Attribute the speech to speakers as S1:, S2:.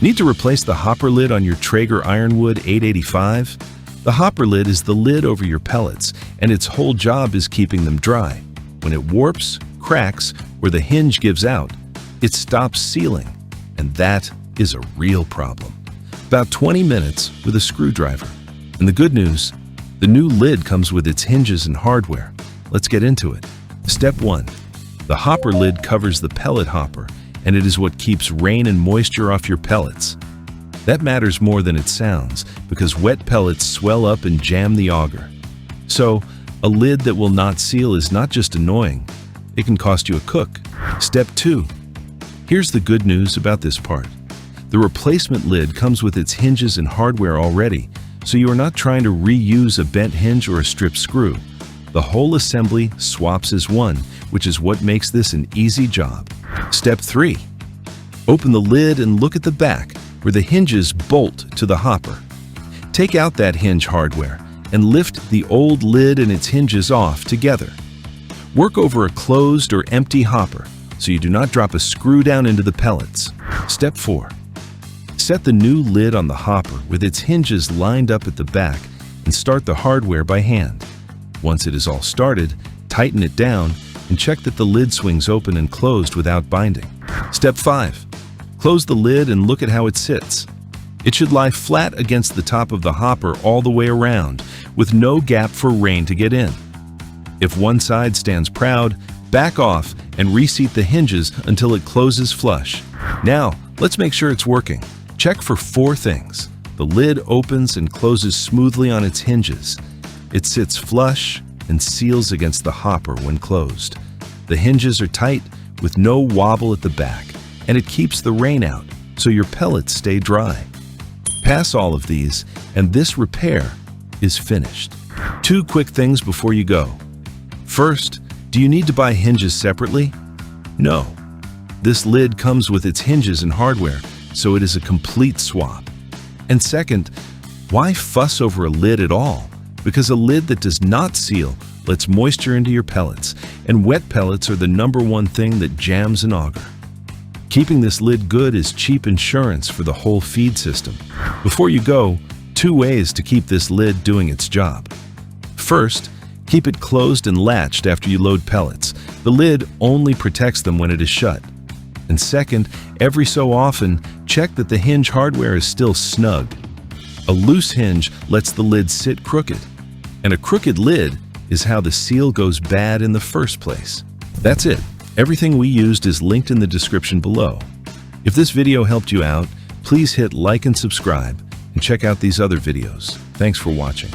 S1: Need to replace the hopper lid on your Traeger Ironwood 885? The hopper lid is the lid over your pellets, and its whole job is keeping them dry. When it warps, cracks, or the hinge gives out, it stops sealing, and that is a real problem. About 20 minutes with a screwdriver. And the good news, the new lid comes with its hinges and hardware. Let's get into it. Step 1. The hopper lid covers the pellet hopper, and it is what keeps rain and moisture off your pellets. That matters more than it sounds, because wet pellets swell up and jam the auger. So, a lid that will not seal is not just annoying, it can cost you a cook. Step 2. Here's the good news about this part. The replacement lid comes with its hinges and hardware already, so you are not trying to reuse a bent hinge or a stripped screw. The whole assembly swaps as one, which is what makes this an easy job. Step 3. Open the lid and look at the back, where the hinges bolt to the hopper. Take out that hinge hardware and lift the old lid and its hinges off together. Work over a closed or empty hopper, so you do not drop a screw down into the pellets. Step 4. Set the new lid on the hopper with its hinges lined up at the back and start the hardware by hand. Once it is all started, tighten it down and check that the lid swings open and closed without binding. Step 5. Close the lid and look at how it sits. It should lie flat against the top of the hopper all the way around, with no gap for rain to get in. If one side stands proud, back off and reseat the hinges until it closes flush. Now, let's make sure it's working. Check for 4 things. The lid opens and closes smoothly on its hinges. It sits flush and seals against the hopper when closed. The hinges are tight with no wobble at the back, and it keeps the rain out so your pellets stay dry. Pass all of these, and this repair is finished. 2 quick things before you go. First, do you need to buy hinges separately? No. This lid comes with its hinges and hardware, so it is a complete swap. And second, why fuss over a lid at all? Because a lid that does not seal lets moisture into your pellets, and wet pellets are the #1 thing that jams an auger. Keeping this lid good is cheap insurance for the whole feed system. Before you go, 2 ways to keep this lid doing its job. First, keep it closed and latched after you load pellets. The lid only protects them when it is shut. And second, every so often, check that the hinge hardware is still snug. A loose hinge lets the lid sit crooked, and a crooked lid is how the seal goes bad in the first place. That's it. Everything we used is linked in the description below. If this video helped you out, please hit like and subscribe, and check out these other videos. Thanks for watching.